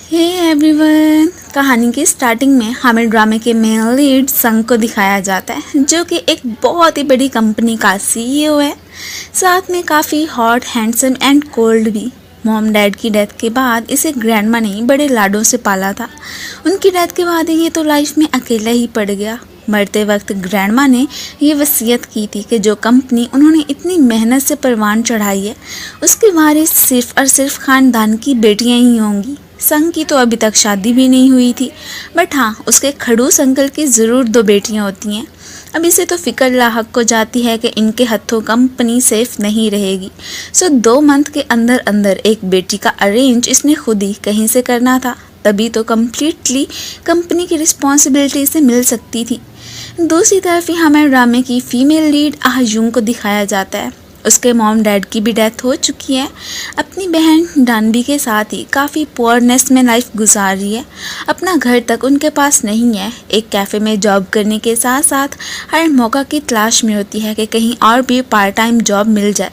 Hey everyone, कहानी की starting में हमें ड्रामे के मेन लीड संग को दिखाया जाता है, जो कि एक बहुत ही बड़ी कंपनी का सीईओ है। साथ में काफ़ी हॉट, हैंडसम एंड कोल्ड भी। मॉम डैड की डेथ के बाद इसे ग्रैंडमा ने बड़े लाडों से पाला था। उनकी डेथ के बाद ये तो लाइफ में अकेला ही पड़ गया। मरते वक्त ग्रैंडमा ने ये वसीयत की थी कि जो कंपनी उन्होंने इतनी मेहनत से परवान चढ़ाई है, उसकी वारिस सिर्फ और सिर्फ खानदान की बेटियां ही होंगी। संग की तो अभी तक शादी भी नहीं हुई थी, बट हाँ, उसके खड़ूस अंकल की ज़रूर 2 बेटियां होती हैं। अब इसे तो फिक्र लाहक को जाती है कि इनके हथों कंपनी सेफ नहीं रहेगी। सो 2 मंथ के अंदर अंदर एक बेटी का अरेंज इसने खुद ही कहीं से करना था, तभी तो कम्प्लीटली कंपनी की रिस्पॉन्सिबिलिटी इसे मिल सकती थी। दूसरी तरफ ही हमें ड्रामे की फीमेल लीड आह्युंग को दिखाया जाता है। उसके मॉम डैड की भी डेथ हो चुकी है। अपनी बहन डानबी के साथ ही काफ़ी पुअरनेस में लाइफ गुजार रही है। अपना घर तक उनके पास नहीं है। एक कैफ़े में जॉब करने के साथ साथ हर मौका की तलाश में होती है कि कहीं और भी पार्ट टाइम जॉब मिल जाए।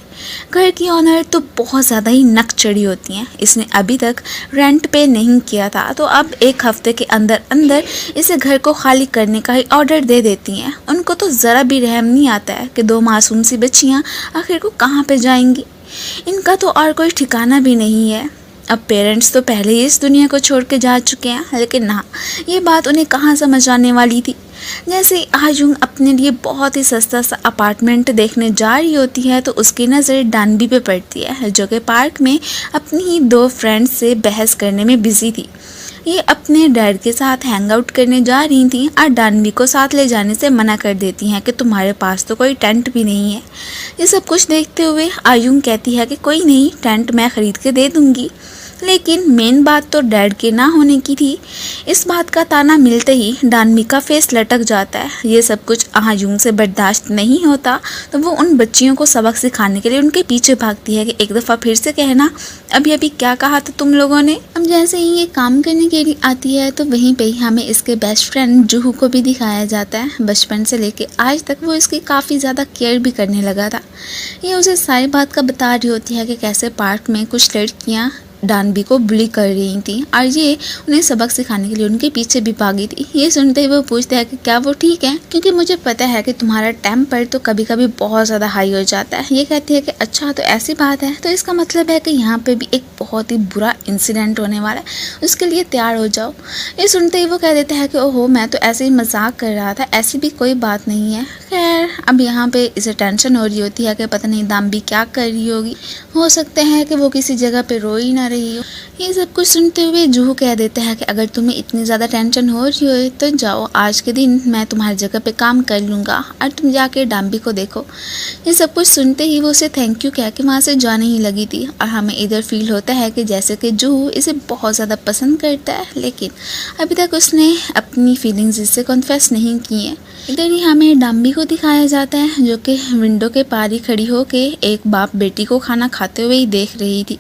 घर की ऑनर तो बहुत ज़्यादा ही नक चढ़ी होती हैं। इसने अभी तक रेंट पे नहीं किया था, तो अब 1 हफ्ते के अंदर अंदर इसे घर को खाली करने का ही ऑर्डर दे देती हैं। उनको तो ज़रा भी रहम नहीं आता है कि 2 मासूम सी बच्चियाँ आखिर को कहाँ पे जाएंगी। इनका तो और कोई ठिकाना भी नहीं है। अब पेरेंट्स तो पहले ही इस दुनिया को छोड़ के जा चुके हैं, लेकिन ना, ये बात उन्हें कहाँ समझ आने वाली थी। जैसे आह्युंग अपने लिए बहुत ही सस्ता सा अपार्टमेंट देखने जा रही होती है, तो उसकी नज़र डानबी पे पड़ती है, जो कि पार्क में अपनी ही 2 फ्रेंड्स से बहस करने में बिजी थी। ये अपने डैड के साथ हैंग आउट करने जा रही थी और डानबी को साथ ले जाने से मना कर देती हैं कि तुम्हारे पास तो कोई टेंट भी नहीं है। ये सब कुछ देखते हुए आह्युंग कहती है कि कोई नहीं, टेंट मैं ख़रीद के दे दूँगी। लेकिन मेन बात तो डैड के ना होने की थी। इस बात का ताना मिलते ही डानबी का फेस लटक जाता है। ये सब कुछ आह्युंग से बर्दाश्त नहीं होता, तो वो उन बच्चियों को सबक सिखाने के लिए उनके पीछे भागती है कि एक दफ़ा फिर से कहना, अभी अभी क्या कहा था तुम लोगों ने। अब जैसे ही ये काम करने के लिए आती है, तो वहीं पे ही हमें इसके बेस्ट फ्रेंड जुहू को भी दिखाया जाता है। बचपन से लेके आज तक वो इसकी काफ़ी ज़्यादा केयर भी करने लगा था। ये उसे सारी बात का बता रही होती है कि कैसे पार्क में कुछ लड़कियाँ डानबी को बुली कर रही थी और ये उन्हें सबक सिखाने के लिए उनके पीछे भी भागी थी। ये सुनते ही वो पूछते हैं कि क्या वो ठीक है, क्योंकि मुझे पता है कि तुम्हारा टेम्पर तो कभी कभी बहुत ज़्यादा हाई हो जाता है। ये कहती है कि अच्छा, तो ऐसी बात है, तो इसका मतलब है कि यहाँ पे भी एक बहुत ही बुरा इंसिडेंट होने वाला है, उसके लिए तैयार हो जाओ। ये सुनते ही वो कह देते हैं कि ओहो, मैं तो ऐसे ही मजाक कर रहा था, ऐसी भी कोई बात नहीं है। खैर, अब यहाँ पे इसे टेंशन हो रही होती है कि पता नहीं डानबी क्या कर रही होगी, हो सकता है कि वो किसी जगह पे रो ही ना रही हो। ये सब कुछ सुनते हुए जुहू कह देता है कि अगर तुम्हें इतनी ज़्यादा टेंशन हो रही हो तो जाओ, आज के दिन मैं तुम्हारी जगह पे काम कर लूँगा और तुम जाके डानबी को देखो। ये सब कुछ सुनते ही वो उसे थैंक यू कह के वहाँ से जाने ही लगी थी और हमें इधर फील होता है कि जैसे कि जुहू इसे बहुत ज़्यादा पसंद करता है, लेकिन अभी तक उसने अपनी फीलिंग्स इससे कन्फेस नहीं की हैं। इधर ही हमें डानबी को दिखाया जाता है, जो कि विंडो के पार ही खड़ी होके एक बाप बेटी को खाना खाते हुए ही देख रही थी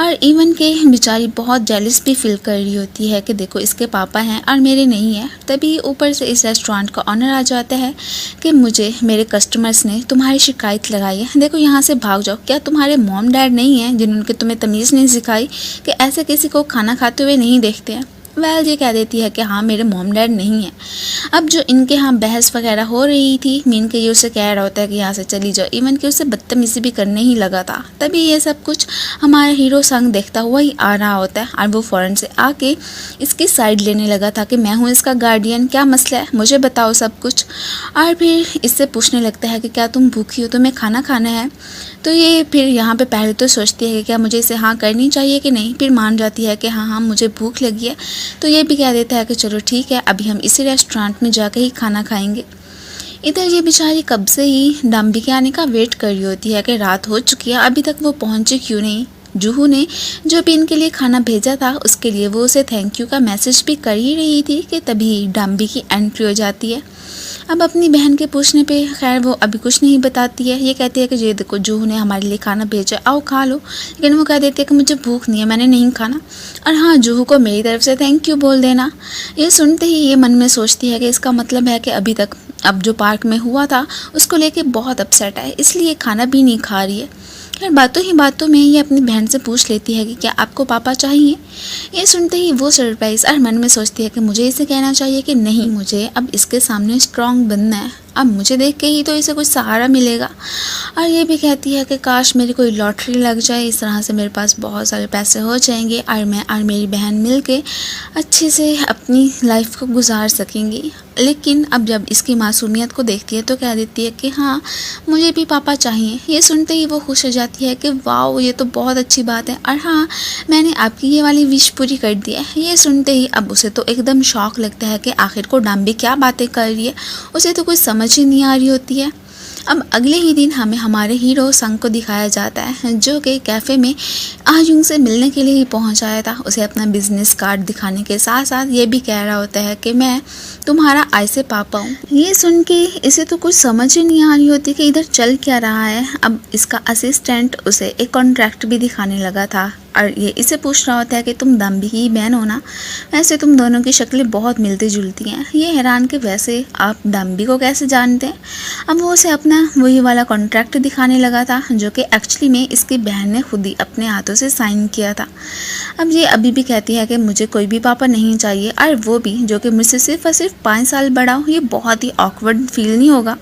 और इवन के बेचारी बहुत जेलस भी फील कर रही होती है कि देखो, इसके पापा हैं और मेरे नहीं है। तभी ऊपर से इस रेस्टोरेंट का ऑनर आ जाता है कि मुझे मेरे कस्टमर्स ने तुम्हारी शिकायत लगाई है, देखो यहाँ से भाग जाओ। क्या तुम्हारे मॉम डैड नहीं हैं जिन्होंने तुम्हें तमीज़ नहीं सिखाई कि ऐसे किसी को खाना खाते हुए नहीं देखते हैं? वेल, ये कह देती है कि हाँ, मेरे मॉम डैड नहीं है। अब जो इनके यहाँ बहस वगैरह हो रही थी, मीन के ये उसे कह रहा होता है कि यहाँ से चली जाओ, इवन कि उसे बदतमीज़ी भी करने ही लगा था। तभी ये सब कुछ हमारा हीरो संग देखता हुआ ही आ रहा होता है और वो फ़ौरन से आके इसकी साइड लेने लगा था कि मैं हूँ इसका गार्डियन, क्या मसला है, मुझे बताओ सब कुछ। और फिर इससे पूछने लगता है कि क्या तुम भूखी हो, तुम्हें खाना खाना है? तो ये फिर यहाँ पे पहले तो सोचती है कि क्या मुझे इसे हाँ करनी चाहिए कि नहीं, फिर मान जाती है कि हाँ हाँ मुझे भूख लगी है। तो ये भी कह देता है कि चलो ठीक है, अभी हम इसी रेस्टोरेंट में जाकर ही खाना खाएंगे। इधर ये बेचारी कब से ही डानबी के आने का वेट कर रही होती है कि रात हो चुकी है, अभी तक वो पहुँचे क्यों नहीं। जुहू ने जो भी इनके लिए खाना भेजा था, उसके लिए वो उसे थैंक यू का मैसेज भी कर ही रही थी कि तभी डानबी की एंट्री हो जाती है। अब अपनी बहन के पूछने पे खैर वो अभी कुछ नहीं बताती है। ये कहती है कि ये देखो, जुहू ने हमारे लिए खाना भेजा, आओ खा लो। लेकिन वो कह देती है कि मुझे भूख नहीं है, मैंने नहीं खाना, और हाँ, जुहू को मेरी तरफ से थैंक यू बोल देना। ये सुनते ही ये मन में सोचती है कि इसका मतलब है कि अभी तक अब जो पार्क में हुआ था उसको लेके बहुत अपसेट है, इसलिए खाना भी नहीं खा रही है। फिर बातों ही बातों में ये अपनी बहन से पूछ लेती है कि क्या आपको पापा चाहिए। ये सुनते ही वो सरप्राइज और मन में सोचती है कि मुझे इसे कहना चाहिए कि नहीं, मुझे अब इसके सामने स्ट्रांग बनना है, अब मुझे देख के ही तो इसे कुछ सहारा मिलेगा। और ये भी कहती है कि काश मेरी कोई लॉटरी लग जाए, इस तरह से मेरे पास बहुत सारे पैसे हो जाएंगे और मैं और मेरी बहन मिलके अच्छे से अपनी लाइफ को गुजार सकेंगी। लेकिन अब जब इसकी मासूमियत को देखती है तो कह देती है कि हाँ, मुझे भी पापा चाहिए। ये सुनते ही वो खुश हो जाती है कि वाओ, ये तो बहुत अच्छी बात है और हाँ, मैंने आपकी ये वाली विश पूरी कर दी है। ये सुनते ही अब उसे तो एकदम शौक लगता है कि आखिर को डाम्बी क्या बातें कर रही है, उसे तो कुछ समझ ही नहीं आ रही होती है। अब अगले ही दिन हमें हमारे हीरो संग को दिखाया जाता है, जो कि कैफ़े में आयुंग से मिलने के लिए ही पहुंच आया था। उसे अपना बिजनेस कार्ड दिखाने के साथ साथ ये भी कह रहा होता है कि मैं तुम्हारा ऐसे पापा हूँ। ये सुन के इसे तो कुछ समझ ही नहीं आ रही होती कि इधर चल क्या रहा है। अब इसका असिस्टेंट उसे एक कॉन्ट्रैक्ट भी दिखाने लगा था और ये इसे पूछ रहा होता है कि तुम डाम्बी की बहन हो ना, वैसे तुम दोनों की शक्लें बहुत मिलती जुलती हैं। ये हैरान कि वैसे आप डाम्बी को कैसे जानते हैं। अब वो उसे अपना वही वाला कॉन्ट्रैक्ट दिखाने लगा था, जो कि एक्चुअली में इसकी बहन ने खुद ही अपने हाथों से साइन किया था। अब ये अभी भी कहती है कि मुझे कोई भी पापा नहीं चाहिए, और वो भी जो कि मुझसे सिर्फ और सिर्फ 5 साल बड़ा हो। ये बहुत ही ऑकवर्ड फील नहीं होगा।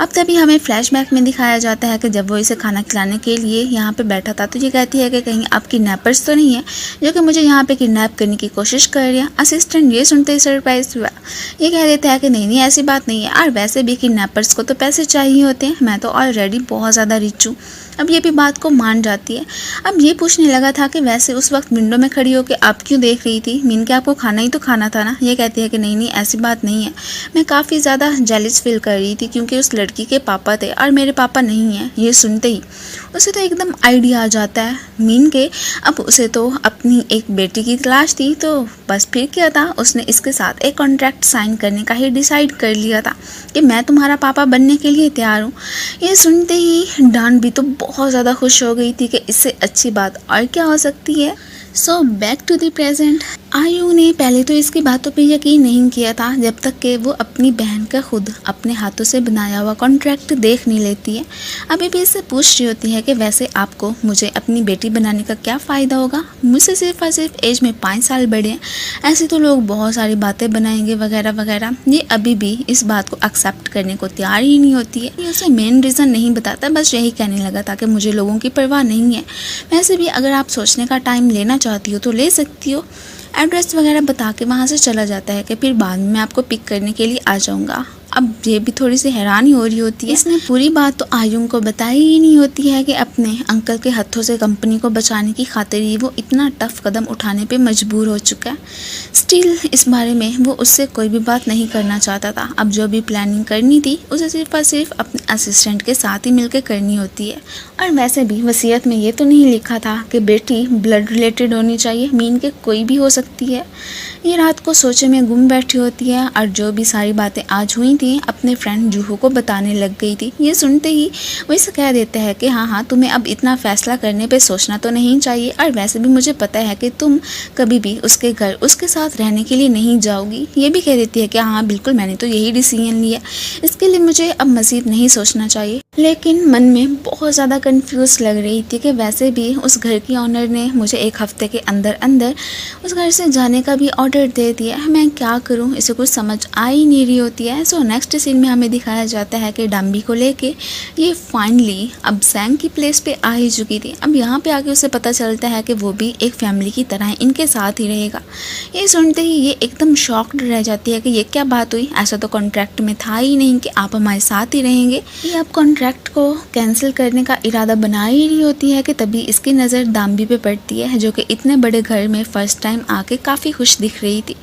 अब तभी हमें फ्लैशबैक में दिखाया जाता है कि जब वो इसे खाना खिलाने के लिए यहाँ पे बैठा था तो ये कहती है कि कहीं आप किडनैपर्स तो नहीं है जो कि मुझे यहाँ पे किडनैप करने की कोशिश कर रही है। असिस्टेंट ये सुनते ही सरप्राइज हुआ, ये कह देता है कि नहीं नहीं, ऐसी बात नहीं है, और वैसे भी किडनैपर्स को तो पैसे चाहिए होते हैं, मैं तो ऑलरेडी बहुत ज़्यादा रिच हूँ। अब ये भी बात को मान जाती है। अब ये पूछने लगा था कि वैसे उस वक्त विंडो में खड़ी होकर आप क्यों देख रही थी, मीन के आपको खाना ही तो खाना था ना। ये कहती है कि नहीं नहीं, ऐसी बात नहीं है, मैं काफ़ी ज़्यादा जेलस फील कर रही थी क्योंकि उस लड़की के पापा थे और मेरे पापा नहीं हैं। ये सुनते ही उसे तो एकदम आइडिया आ जाता है मीन के। अब उसे तो अपनी एक बेटी की तलाश थी, तो बस फिर क्या था, उसने इसके साथ एक कॉन्ट्रैक्ट साइन करने का ही डिसाइड कर लिया था कि मैं तुम्हारा पापा बनने के लिए तैयार हूँ। ये सुनते ही डान भी तो बहुत ज़्यादा खुश हो गई थी कि इससे अच्छी बात और क्या हो सकती है। So back to the present. Aayu ने पहले तो इसकी बातों पे यकीन नहीं किया था जब तक कि वो अपनी बहन का खुद अपने हाथों से बनाया हुआ कॉन्ट्रैक्ट देख नहीं लेती है। अभी भी इससे पूछ रही होती है कि वैसे आपको मुझे अपनी बेटी बनाने का क्या फ़ायदा होगा, मुझसे सिर्फ और सिर्फ एज में 5 साल बड़े हैं, ऐसे तो लोग बहुत सारी बातें बनाएंगे वगैरह वगैरह। ये अभी भी इस बात को एक्सेप्ट करने को तैयार ही नहीं होती है। ये उसे मेन रीज़न नहीं बताता, बस यही कहने लगा था कि मुझे लोगों की परवाह नहीं है, वैसे भी अगर आप सोचने का टाइम लेना चाहती हो तो ले सकती हो। एड्रेस वगैरह बता के वहाँ से चला जाता है कि फिर बाद में मैं आपको पिक करने के लिए आ जाऊँगा। अब ये भी थोड़ी सी हैरान ही हो रही होती है। इसने पूरी बात तो आयुंग को बताई ही नहीं होती है कि अपने अंकल के हाथों से कंपनी को बचाने की खातिर ही वो इतना टफ कदम उठाने पे मजबूर हो चुका है। स्टिल इस बारे में वो उससे कोई भी बात नहीं करना चाहता था। अब जो भी प्लानिंग करनी थी उसे सिर्फ और सिर्फ अपने असिस्टेंट के साथ ही मिलकर करनी होती है। और वैसे भी वसीयत में ये तो नहीं लिखा था कि बेटी ब्लड रिलेटेड होनी चाहिए, मीन के कोई भी हो सकती है। ये रात को सोचे में गुम बैठी होती है और जो भी सारी बातें आज हुई थी अपने फ्रेंड जूहो को बताने लग गई थी। ये सुनते ही वो इसे कह देता है कि हाँ, तुम्हें अब इतना फैसला करने पे सोचना तो नहीं चाहिए, और वैसे भी मुझे पता है कि तुम कभी भी उसके घर उसके साथ रहने के लिए नहीं जाओगी। ये भी कह देती है कि हाँ बिल्कुल, मैंने तो यही डिसीजन लिया, इसके लिए मुझे अब मज़ीद नहीं सोचना चाहिए। लेकिन मन में बहुत ज़्यादा कंफ्यूज लग रही थी कि वैसे भी उस घर की ऑनर ने मुझे 1 हफ्ते के अंदर अंदर उस घर से जाने का भी ऑर्डर दे दिया है, मैं क्या करूं, इसे कुछ समझ आ ही नहीं रही होती है। सो नेक्स्ट सीन में हमें दिखाया जाता है कि डाम्बी को लेके ये फाइनली अब सैंग की प्लेस पे आ ही चुकी थी। अब यहाँ पे आके उसे पता चलता है कि वो भी एक फैमिली की तरह इनके साथ ही रहेगा। ये सुनते ही ये एकदम शॉक्ड रह जाती है कि ये क्या बात हुई, ऐसा तो कॉन्ट्रैक्ट में था ही नहीं कि आप हमारे साथ ही रहेंगे। ये अब कॉन्ट्रैक्ट को कैंसिल करने का इरादा बना ही रही होती है कि तभी इसकी नज़र डाम्बी पे पड़ती है, जो कि इतने बड़े घर में फर्स्ट टाइम आके काफ़ी खुश दिख रही थी।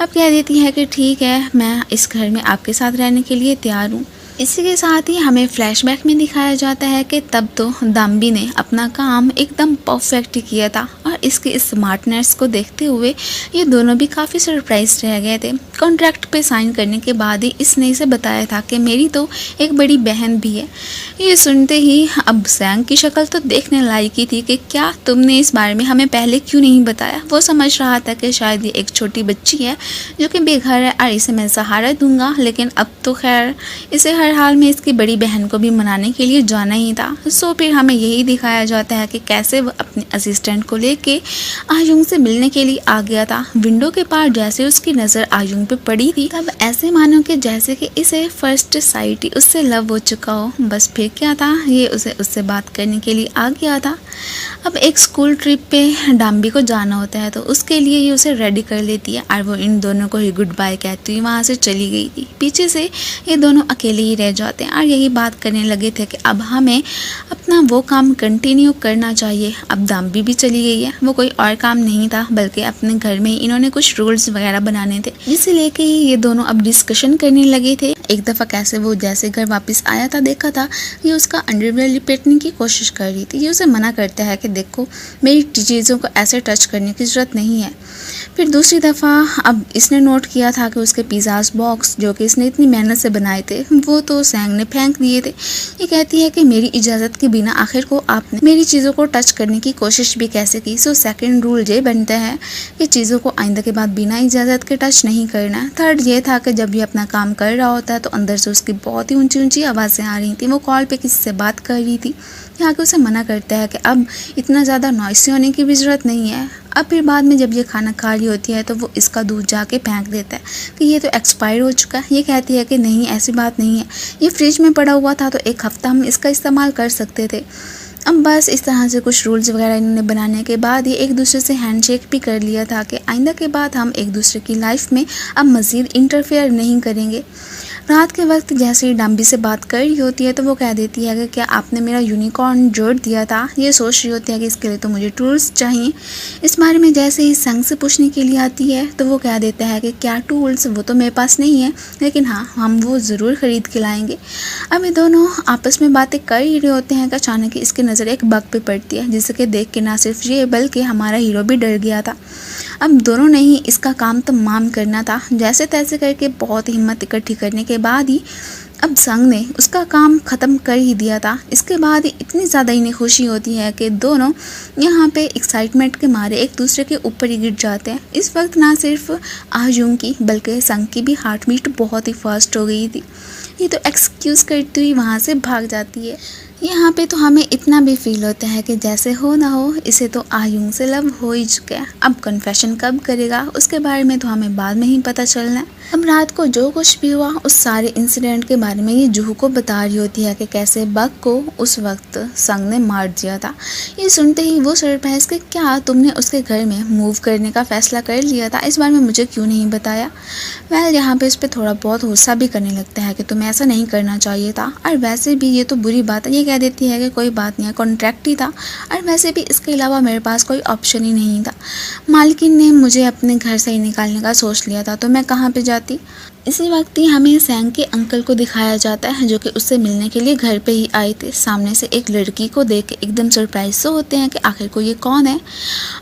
अब कह देती है कि ठीक है, मैं इस घर में आपके साथ रहने के लिए तैयार हूँ। इसी के साथ ही हमें फ्लैशबैक में दिखाया जाता है कि तब तो डाम्बी ने अपना काम एकदम परफेक्ट किया था, और इसके स्मार्टनेस को देखते हुए ये दोनों भी काफ़ी सरप्राइज रह गए थे। कॉन्ट्रैक्ट पे साइन करने के बाद ही इसने इसे बताया था कि मेरी तो एक बड़ी बहन भी है। ये सुनते ही अब सैंग की शक्ल तो देखने लायक ही थी कि क्या तुमने इस बारे में हमें पहले क्यों नहीं बताया। वो समझ रहा था कि शायद ये एक छोटी बच्ची है जो कि बेघर है और इसे मैं सहारा दूंगा, लेकिन अब तो खैर इसे हर हाल में इसकी बड़ी बहन को भी मनाने के लिए जाना ही था। सो फिर हमें यही दिखाया जाता है कि कैसे वो अपने असिस्टेंट को लेके आयुंग से मिलने के लिए आ गया था। विंडो के पार जैसे उसकी नज़र आयुंग पे पड़ी थी, तब ऐसे मानो कि जैसे कि इसे फर्स्ट साइट ही उससे लव हो चुका हो। बस फिर क्या था, ये उसे उससे बात करने के लिए आ गया था। अब एक स्कूल ट्रिप पे डाम्बी को जाना होता है, तो उसके लिए ये उसे रेडी कर लेती है और वो इन दोनों को ही गुड बाय कहती हुई वहाँ से चली गई थी। पीछे से ये दोनों अकेले ही रह जाते हैं और यही बात करने लगे थे कि अब हमें अपना वो काम कंटिन्यू करना चाहिए। अब डाम्बी भी चली गई है, वो कोई और काम नहीं था बल्कि अपने घर में इन्होंने कुछ रूल्स वगैरह बनाने थे, जिसे लेके ये दोनों अब डिस्कशन करने लगे थे। एक दफ़ा कैसे वो जैसे घर वापस आया था, देखा था ये उसका अंडरवेयर लिपेटने की कोशिश कर रही थी। ये उसे मना करता है कि देखो मेरी चीज़ों को ऐसे टच करने की ज़रूरत नहीं है। फिर दूसरी दफ़ा अब इसने नोट किया था कि उसके पिज़्ज़ास बॉक्स जो कि इसने इतनी मेहनत से बनाए थे वो तो सैंग ने फेंक दिए थे। ये कहती है कि मेरी इजाज़त के बिना आखिर को आपने मेरी चीज़ों को टच करने की कोशिश भी कैसे की। सो सेकंड रूल ये बनता है कि चीज़ों को आइंदा के बाद बिना इजाज़त के टच नहीं करना। थर्ड ये था कि जब ये अपना काम कर रहा होता है तो अंदर से उसकी बहुत ही ऊंची ऊंची आवाज़ें आ रही थी। वो कॉल पे किसी से बात कर रही थी। यहाँ के उसे मना करता है कि अब इतना ज़्यादा नॉइसी होने की भी ज़रूरत नहीं है। अब फिर बाद में जब ये खाना खा रही होती है तो वो इसका दूध जाके फेंक देता है कि ये तो एक्सपायर हो चुका है। ये कहती है कि नहीं, ऐसी बात नहीं है, ये फ्रिज में पड़ा हुआ था तो एक हफ़्ता हम इसका इस्तेमाल कर सकते थे। अब बस इस तरह से कुछ रूल्स वगैरह इन्होंने बनाने के बाद ये एक दूसरे से हैंडशेक भी कर लिया था कि आइंदा के बाद हम एक दूसरे की लाइफ में अब मज़ीद इंटरफेयर नहीं करेंगे। रात के वक्त जैसे ही डाम्बी से बात कर रही होती है तो वो कह देती है कि क्या आपने मेरा यूनिकॉर्न जोड़ दिया था। ये सोच रही होती है कि इसके लिए तो मुझे टूल्स चाहिए। इस बारे में जैसे ही संग से पूछने के लिए आती है तो वो कह देता है कि क्या टूल्स, वो तो मेरे पास नहीं है, लेकिन हाँ हम वो ज़रूर ख़रीद के लाएंगे। अब ये दोनों आपस में बातें कर ही रहे होते हैं कि अचानक इसकी नज़र एक बग पे पड़ती है, जिसे कि देख के ना सिर्फ ये बल्कि हमारा हीरो भी डर गया था। अब दोनों ने ही इसका काम तमाम करना था। जैसे तैसे करके बहुत हिम्मत इकट्ठी करने के बाद ही अब संग ने उसका काम ख़त्म कर ही दिया था। इसके बाद ही इतनी ज़्यादा इन्हें खुशी होती है कि दोनों यहाँ पे एक्साइटमेंट के मारे एक दूसरे के ऊपर ही गिर जाते हैं। इस वक्त ना सिर्फ आयुंग की बल्कि संग की भी हार्ट बीट बहुत ही फास्ट हो गई थी। ये तो एक्सक्यूज़ करती हुई वहाँ से भाग जाती है। यहाँ पे तो हमें इतना भी फील होता है कि जैसे हो ना हो इसे तो आयुंग से लव हो ही चुका है। अब कन्फेशन कब करेगा उसके बारे में तो हमें बाद में ही पता चलना है। अब रात को जो कुछ भी हुआ उस सारे इंसिडेंट के बारे में ये जूहू को बता रही होती है कि कैसे बग को उस वक्त संग ने मार दिया था। ये सुनते ही वो सरप्राइज कि क्या तुमने उसके घर में मूव करने का फ़ैसला कर लिया था, इस बारे में मुझे क्यों नहीं बताया। वेल यहाँ पे इस पर थोड़ा बहुत गुस्सा भी करने लगता है कि तुम्हें ऐसा नहीं करना चाहिए था, और वैसे भी ये तो बुरी बात है। ये कह देती है कि कोई बात नहीं है, कॉन्ट्रैक्ट ही था, और वैसे भी इसके अलावा मेरे पास कोई ऑप्शन ही नहीं था। मालकिन ने मुझे अपने घर से ही निकालने का सोच लिया था तो मैं कहाँ पे जाती। इसी वक्त ही हमें सैंग के अंकल को दिखाया जाता है जो कि उससे मिलने के लिए घर पे ही आए थे। सामने से एक लड़की को देख के एकदम सरप्राइज से होते हैं कि आखिर को ये कौन है,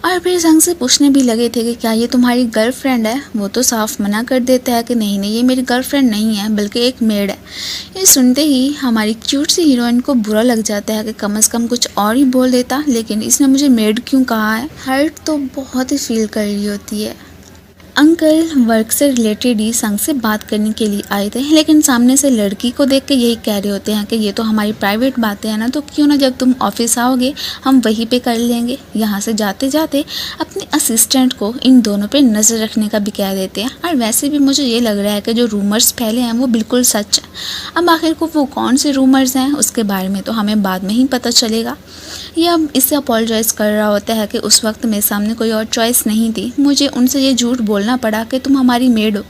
और फिर संग से पूछने भी लगे थे कि क्या ये तुम्हारी गर्लफ्रेंड है। वो तो साफ मना कर देता है कि नहीं नहीं, ये मेरी गर्लफ्रेंड नहीं है बल्कि एक मेड है। ये सुनते ही हमारी क्यूट सी हीरोइन को बुरा लग जाता है कि कम से कम कुछ और ही बोल देता, लेकिन इसने मुझे मेड क्यों कहा है। हर्ट तो बहुत ही फील कर रही होती है। अंकल वर्क से रिलेटेड ही संग से बात करने के लिए आए थे, लेकिन सामने से लड़की को देख के यही कह रहे होते हैं कि ये तो हमारी प्राइवेट बातें हैं ना, तो क्यों ना जब तुम ऑफिस आओगे हम वहीं पे कर लेंगे। यहाँ से जाते जाते अपने असिस्टेंट को इन दोनों पे नज़र रखने का भी कह देते हैं। और वैसे भी मुझे ये लग रहा है कि जो रूमर्स फैले हैं वो बिल्कुल सच है। अब आखिर को वो कौन से रूमर्स हैं उसके बारे में तो हमें बाद में ही पता चलेगा। ये अब इससे अपोलोजाइज़ कर रहा होता है कि उस वक्त मेरे सामने कोई और चॉइस नहीं थी, मुझे उनसे ये झूठ बोलना पड़ा कि तुम हमारी मेड हो।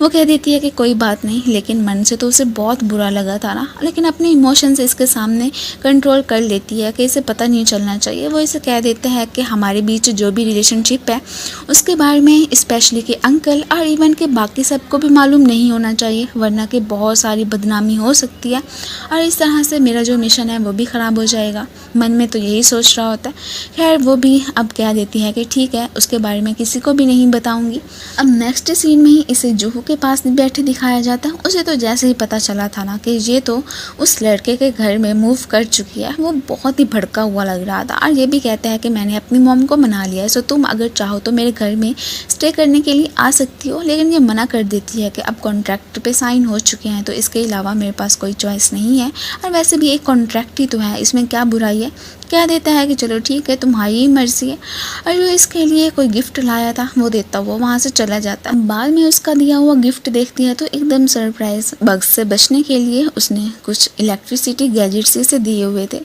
वो कह देती है कि कोई बात नहीं, लेकिन मन से तो उसे बहुत बुरा लगा था ना, लेकिन अपने इमोशन से इसके सामने कंट्रोल कर लेती है कि इसे पता नहीं चलना चाहिए। वो इसे कह देता है कि हमारे बीच जो भी रिलेशनशिप है उसके बारे में स्पेशली कि अंकल और इवन के बाकी सबको भी मालूम नहीं होना चाहिए, वरना कि बहुत सारी बदनामी हो सकती है और इस तरह से मेरा जो मिशन है वो भी ख़राब हो जाएगा। मन में तो यही यही सोच रहा होता है। खैर वो भी अब कह देती है कि ठीक है, उसके बारे में किसी को भी नहीं बताऊंगी। अब नेक्स्ट सीन में ही इसे जूहू के पास बैठे दिखाया जाता है। उसे तो जैसे ही पता चला था ना कि ये तो उस लड़के के घर में मूव कर चुकी है, वो बहुत ही भड़का हुआ लग रहा था। और ये भी कहता है कि मैंने अपनी मॉम को मना लिया है, सो तुम अगर चाहो तो मेरे घर में स्टे करने के लिए आ सकती हो। लेकिन ये मना कर देती है कि अब कॉन्ट्रैक्ट पे साइन हो चुके हैं, तो इसके अलावा मेरे पास कोई चॉइस नहीं है। और वैसे भी एक कॉन्ट्रैक्ट ही तो है, इसमें क्या बुराई है। कह देता है कि चलो ठीक है, तुम्हारी ही मर्जी है। और जो इसके लिए कोई गिफ्ट लाया था वो देता हुआ वहाँ से चला जाता है। बाद में उसका दिया हुआ गिफ्ट देखती है तो एकदम सरप्राइज, बग्स से बचने के लिए उसने कुछ इलेक्ट्रिसिटी गैजेट्स इसे दिए हुए थे।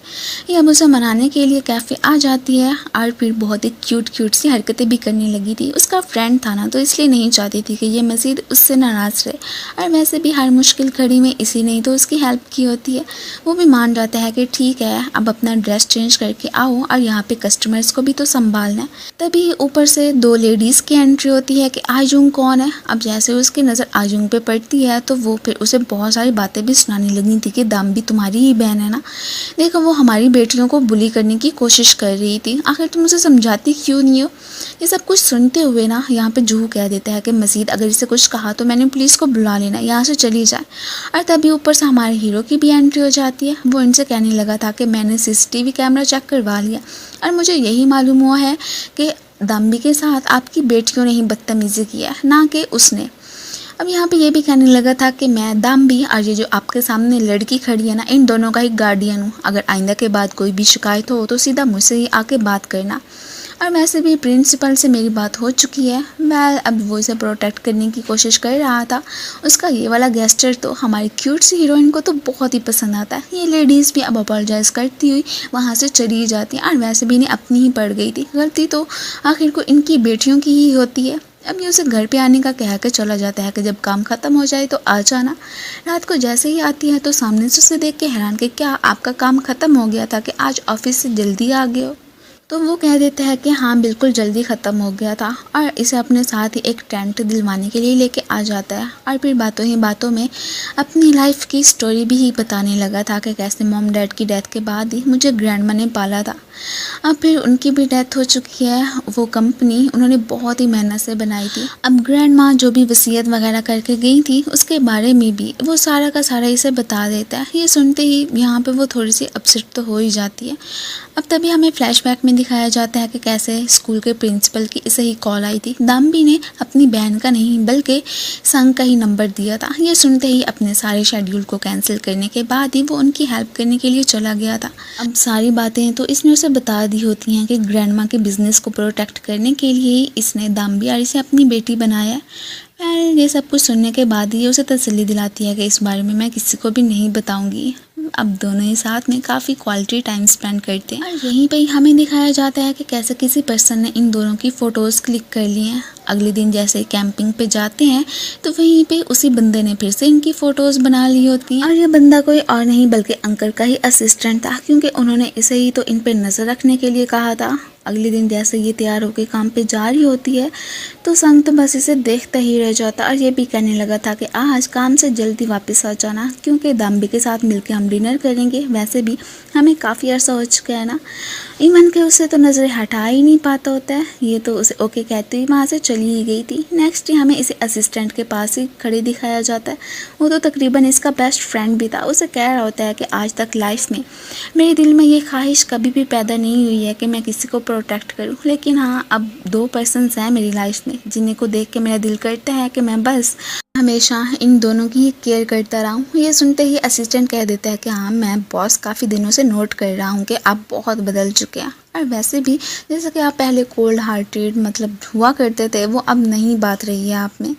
ये अब उसे मनाने के लिए कैफ़े आ जाती है और फिर बहुत ही क्यूट सी हरकतें भी करने लगी थी। उसका फ्रेंड था ना, तो इसलिए नहीं चाहती थी कि ये मज़ीद उससे नाराज़ रहे। और वैसे भी हर मुश्किल घड़ी में इसी ने तो उसकी हेल्प की होती है। वो भी मान जाता है कि ठीक है, अब अपना ड्रेस चेंज करके आओ और यहाँ पे कस्टमर्स को भी तो संभालना है। तभी ऊपर से दो लेडीज़ की एंट्री होती है कि आयुंग कौन है। अब जैसे उसकी नज़र आयुंग पे पड़ती है तो वो फिर उसे बहुत सारी बातें भी सुनाने लगी थी कि दाम भी तुम्हारी ही बहन है ना, देखो वो हमारी बेटियों को बुली करने की कोशिश कर रही थी, आखिर तुम उसे समझाती क्यों नहीं हो। ये सब कुछ सुनते हुए ना यहाँ पे जूहू कह देता है कि मजीद अगर इसे कुछ कहा तो मैंने पुलिस को बुला लेना, यहाँ से चली जाए। और तभी ऊपर से हमारे हीरो की भी एंट्री हो जाती है। वो इनसे कहने लगा था कि मैंने CCTV कैमरा चेक करवा लिया और मुझे यही मालूम हुआ है कि दाम्बी के साथ आपकी बेटियों ने ही बदतमीज़ी किया है, ना कि उसने। अब यहाँ पे ये भी कहने लगा था कि मैं दाम्बी और ये जो आपके सामने लड़की खड़ी है ना, इन दोनों का ही गार्डियन हूँ। अगर आइंदा के बाद कोई भी शिकायत हो तो सीधा मुझसे ही आके बात करना। और वैसे भी प्रिंसिपल से मेरी बात हो चुकी है। मैं अब वो इसे प्रोटेक्ट करने की कोशिश कर रहा था। उसका ये वाला गेस्चर तो हमारी क्यूट सी हीरोइन को तो बहुत ही पसंद आता है। ये लेडीज़ भी अब अपोलोजाइज़ करती हुई वहाँ से चली जाती हैं। और वैसे भी इन्हें अपनी ही पड़ गई थी, गलती तो आखिर को इनकी बेटियों की ही होती है। अब ये उसे घर पे आने का कह के चला जाता है कि जब काम ख़त्म हो जाए तो आ जाना। रात को जैसे ही आती है तो सामने से उसे देख के हैरान कि क्या आपका काम ख़त्म हो गया था कि आज ऑफिस से जल्दी आ गए हो। तो वो कह देता है कि हाँ बिल्कुल जल्दी ख़त्म हो गया था। और इसे अपने साथ ही एक टेंट दिलवाने के लिए लेके आ जाता है। और फिर बातों ही बातों में अपनी लाइफ की स्टोरी भी बताने लगा था कि कैसे मॉम डैड की डेथ के बाद ही मुझे ग्रैंडमा ने पाला था। अब फिर उनकी भी डेथ हो चुकी है। वो कंपनी उन्होंने बहुत ही मेहनत से बनाई थी। अब ग्रैंडमा जो भी वसीयत वगैरह करके गई थी उसके बारे में भी वो सारा का सारा इसे बता देता है। ये सुनते ही यहाँ पे वो थोड़ी सी अपसेट तो हो ही जाती है। अब तभी हमें फ्लैशबैक में दिखाया जाता है कि कैसे स्कूल के प्रिंसिपल की इसे ही कॉल आई थी। दाम्बी ने अपनी बहन का नहीं बल्कि संग का ही नंबर दिया था। ये सुनते ही अपने सारे शेड्यूल को कैंसिल करने के बाद ही वो उनकी हेल्प करने के लिए चला गया था। अब सारी बातें तो इसने उसे बता दी होती हैं कि ग्रैंडमा के बिजनेस को प्रोटेक्ट करने के लिए ही इसने दाम्बी और इसे अपनी बेटी बनाया है। ये सब कुछ सुनने के बाद ही उसे तसल्ली दिलाती है कि इस बारे में मैं किसी को भी नहीं बताऊंगी। अब दोनों ही साथ में काफ़ी क्वालिटी टाइम स्पेंड करते हैं। और यहीं पे ही हमें दिखाया जाता है कि कैसे किसी पर्सन ने इन दोनों की फ़ोटोज़ क्लिक कर ली हैं। अगले दिन जैसे कैंपिंग पे जाते हैं तो वहीं पे उसी बंदे ने फिर से इनकी फ़ोटोज़ बना ली होती हैं। और ये बंदा कोई और नहीं बल्कि अंकल का ही असिस्टेंट था, क्योंकि उन्होंने इसे ही तो इन पर नज़र रखने के लिए कहा था। अगले दिन जैसे ये तैयार होकर काम पे जा रही होती है तो संग तो बस इसे देखता ही रह जाता। और ये भी कहने लगा था कि आज काम से जल्दी वापस आ जाना, क्योंकि दाम्बी के साथ मिलकर हम डिनर करेंगे। वैसे भी हमें काफ़ी अर्सा हो चुका है ना। इवन के उसे तो नज़रें हटा ही नहीं पाता होता है। ये तो उसे ओके कहते हुए वहाँ से चली ही गई थी। नेक्स्ट हमें इसे असिस्टेंट के पास ही खड़े दिखाया जाता है। वो तो तकरीबन इसका बेस्ट फ्रेंड भी था। उसे कह रहा होता है कि आज तक लाइफ में मेरे दिल में ये ख्वाहिश कभी भी पैदा नहीं हुई है कि मैं किसी को प्रोटेक्ट करूं, लेकिन हाँ अब 2 पर्सन्स हैं मेरी लाइफ में जिन्हें को देख के मेरा दिल करता है कि मैं बस हमेशा इन दोनों की केयर करता रहा हूँ। ये सुनते ही असिस्टेंट कह देता है कि हाँ मैं बॉस काफ़ी दिनों से नोट कर रहा हूँ कि आप बहुत बदल चुके हैं। और वैसे भी जैसे कि आप पहले कोल्ड हार्टेड मतलब हुआ करते थे, वो अब नहीं बात रही है आप में।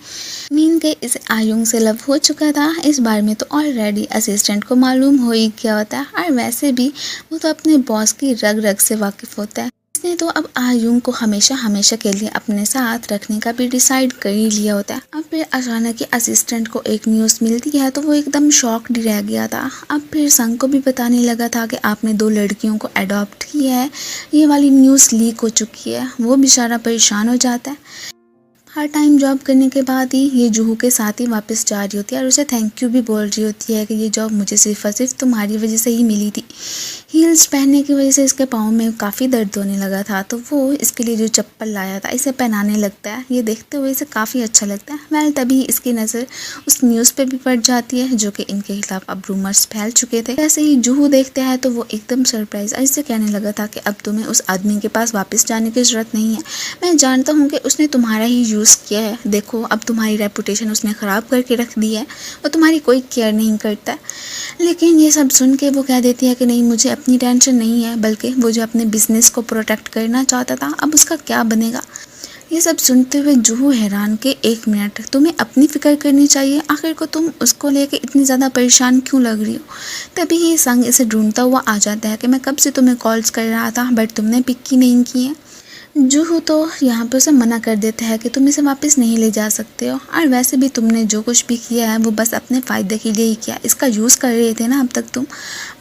मीन के इस आयुंग से लव हो चुका था। इस बारे में तो ऑलरेडी असिस्टेंट को मालूम हो ही क्या होता है। और वैसे भी वो तो अपने बॉस की रग रग से वाकिफ़ होता है। इसने तो अब आयुंग को हमेशा हमेशा के लिए अपने साथ रखने का भी डिसाइड कर ही लिया होता है। अब फिर अचानक ही असिस्टेंट को एक न्यूज़ मिलती है तो वो एकदम शॉक्ड रह गया था। अब फिर संग को भी बताने लगा था कि आपने 2 लड़कियों को अडॉप्ट किया है, ये वाली न्यूज़ लीक हो चुकी है। वो बेचारा परेशान हो जाता है। हर टाइम जॉब करने के बाद ही ये जूहू के साथ ही वापस जा रही होती है और उसे थैंक यू भी बोल रही होती है कि ये जॉब मुझे सिर्फ और सिर्फ तुम्हारी वजह से ही मिली थी। हील्स पहनने की वजह से इसके पाँव में काफ़ी दर्द होने लगा था, तो वो इसके लिए जो चप्पल लाया था इसे पहनाने लगता है। ये देखते हुए इसे काफ़ी अच्छा लगता है। वेल तभी इसकी नज़र उस न्यूज़ पे भी पड़ जाती है जो कि इनके खिलाफ अब रूमर्स फैल चुके थे। ऐसे ही जूहू देखते हैं तो वो एकदम सरप्राइज ऐसे कहने लगा था कि अब तुम्हें उस आदमी के पास वापस जाने की ज़रूरत नहीं है। मैं जानता हूँ कि उसने तुम्हारा ही यूज़ किया है। देखो अब तुम्हारी रेपुटेशन उसने ख़राब करके रख दी है और तुम्हारी कोई केयर नहीं करता है। लेकिन ये सब सुन के वो कह देती है कि नहीं, मुझे अपनी टेंशन नहीं है, बल्कि वो जो अपने बिजनेस को प्रोटेक्ट करना चाहता था अब उसका क्या बनेगा। ये सब सुनते हुए जूहू हैरान के 1 मिनट, तुम्हें अपनी फ़िक्र करनी चाहिए, आखिर को तुम उसको लेके इतनी ज़्यादा परेशान क्यों लग रही हो। तभी ये संग इसे ढूंढता हुआ आ जाता है कि मैं कब से तुम्हें कॉल्स कर रहा था बट तुमने पिक ही नहीं की है। जूहू तो यहाँ पे उसे मना कर देता है कि तुम इसे वापस नहीं ले जा सकते हो, और वैसे भी तुमने जो कुछ भी किया है वो बस अपने फ़ायदे के लिए ही किया, इसका यूज़ कर रहे थे ना अब तक तुम।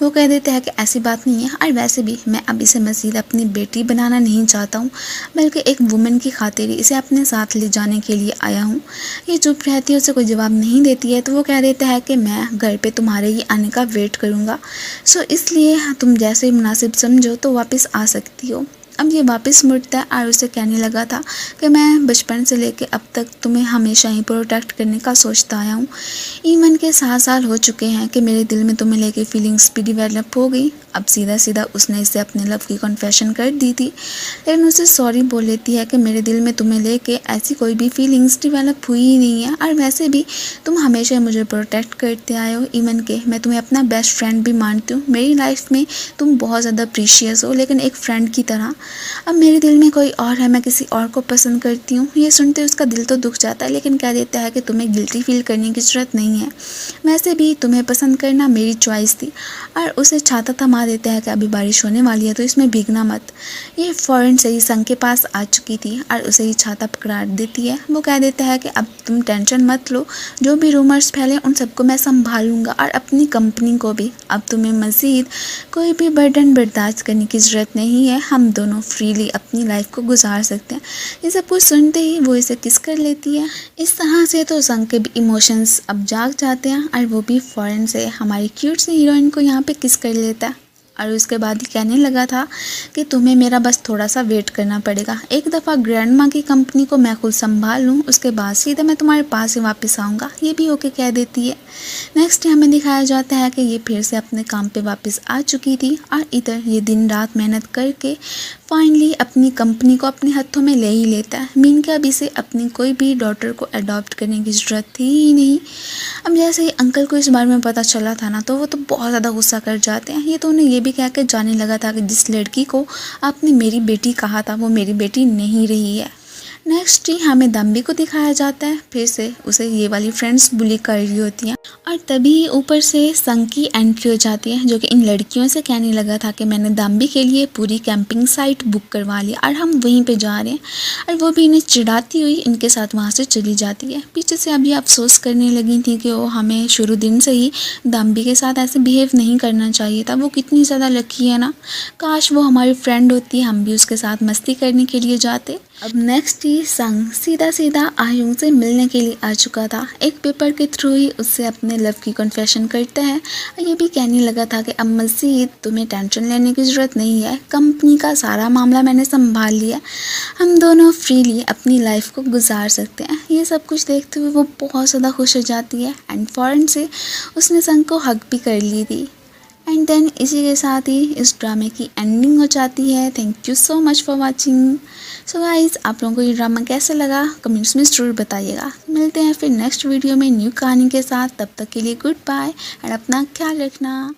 वो कह देते हैं कि ऐसी बात नहीं है, और वैसे भी मैं अब इसे मज़ीद अपनी बेटी बनाना नहीं चाहता हूँ, बल्कि एक वुमेन की खातिर इसे अपने साथ ले जाने के लिए आया हूँ। ये चुप रहती है, उसे कोई जवाब नहीं देती है, तो वो कह देता है कि मैं घर पर तुम्हारे ही आने का वेट करूँगा, सो इसलिए तुम जैसे मुनासिब समझो तो वापस आ सकती हो। अब ये वापस मुड़ता है और उसे कहने लगा था कि मैं बचपन से लेके अब तक तुम्हें हमेशा ही प्रोटेक्ट करने का सोचता आया हूँ। ईमन के 7 साल हो चुके हैं कि मेरे दिल में तुम्हें लेके फीलिंग्स भी डेवलप हो गई। अब सीधा सीधा उसने इसे अपने लव की कन्फेशन कर दी थी, लेकिन उसे सॉरी बोल लेती है कि मेरे दिल में तुम्हें लेके ऐसी कोई भी फीलिंग्स डेवलप हुई ही नहीं है, और वैसे भी तुम हमेशा मुझे प्रोटेक्ट करते आए हो ईमन के, मैं तुम्हें अपना बेस्ट फ्रेंड भी मानती हूँ। मेरी लाइफ में तुम बहुत ज़्यादा प्रीशियस हो, लेकिन एक फ्रेंड की तरह। अब मेरे दिल में कोई और है, मैं किसी और को पसंद करती हूँ। ये सुनते उसका दिल तो दुख जाता है, लेकिन कह देता है कि तुम्हें गिल्टी फील करने की ज़रूरत नहीं है, वैसे भी तुम्हें पसंद करना मेरी चॉइस थी। और उसे छाता थमा देता है कि अभी बारिश होने वाली है तो इसमें भीगना मत। ये फ़ौरन से ही संग के पास आ चुकी थी और उसे ही छाता पकड़ा देती है। वो कह देता है कि अब तुम टेंशन मत लो, जो भी रूमर्स फैले उन सबको मैं संभालूंगा, और अपनी कंपनी को भी। अब तुम्हें मज़ीद कोई भी बर्डन बर्दाश्त करने की ज़रूरत नहीं है, हम दोनों फ्रीली अपनी लाइफ को गुजार सकते हैं। ये सब कुछ सुनते ही वो इसे किस कर लेती है। इस तरह से तो संग के भी इमोशंस अब जाग जाते हैं, और वो भी फ़ौरन से हमारी क्यूट सी हीरोइन को यहाँ पे किस कर लेता है। और उसके बाद ही कहने लगा था कि तुम्हें मेरा बस थोड़ा सा वेट करना पड़ेगा, एक दफ़ा ग्रैंड माँ की कंपनी को मैं खुद संभाल लूँ, उसके बाद सीधा मैं तुम्हारे पास ही वापस आऊँगा। ये भी ओके कह देती है। नेक्स्ट हमें दिखाया जाता है कि ये फिर से अपने काम पे वापस आ चुकी थी, और इधर ये दिन रात मेहनत करके फाइनली अपनी कंपनी को अपने हाथों में ले ही लेता है। मीन के अब इसे अपनी कोई भी डॉटर को अडॉप्ट करने की ज़रूरत थी ही नहीं। अब जैसे ही अंकल को इस बारे में पता चला था ना, तो वो तो बहुत ज़्यादा गुस्सा कर जाते हैं। ये तो उन्हें ये भी कह के जाने लगा था कि जिस लड़की को आपने मेरी बेटी कहा था वो मेरी बेटी नहीं रही है। नेक्स्ट ही हमें दम्बी को दिखाया जाता है, फिर से उसे ये वाली फ्रेंड्स बुली कर रही होती हैं, और तभी ऊपर से संग की एंट्री हो जाती है, जो कि इन लड़कियों से कहने लगा था कि मैंने दम्बी के लिए पूरी कैंपिंग साइट बुक करवा ली और हम वहीं पे जा रहे हैं। और वो भी इन्हें चिढ़ाती हुई इनके साथ वहाँ से चली जाती है। पीछे से अभी अफसोस करने लगी थी कि वो हमें शुरू दिन से ही दम्बी के साथ ऐसे बिहेव नहीं करना चाहिए था। वो कितनी ज़्यादा लकी है ना, काश वो हमारी फ्रेंड होती, हम भी उसके साथ मस्ती करने के लिए जाते। अब नेक्स्ट ही संग सीधा सीधा आयुंग से मिलने के लिए आ चुका था। एक पेपर के थ्रू ही उससे अपने लव की कन्फेशन करता है। ये भी कहने लगा था कि अब मज़ीद तुम्हें टेंशन लेने की ज़रूरत नहीं है, कंपनी का सारा मामला मैंने संभाल लिया, हम दोनों फ्रीली अपनी लाइफ को गुजार सकते हैं। ये सब कुछ देखते हुए वो बहुत ज़्यादा खुश हो जाती है, एंड फ़ौरन से उसने संग को हग भी कर ली थी। एंड देन इसी के साथ ही इस ड्रामे की एंडिंग हो जाती है। Thank you so much for watching. So guys, आप लोगों को ये ड्रामा कैसा लगा कमेंट्स में ज़रूर बताइएगा। मिलते हैं फिर नेक्स्ट वीडियो में न्यू कहानी के साथ, तब तक के लिए गुड बाय, एंड अपना ख्याल रखना।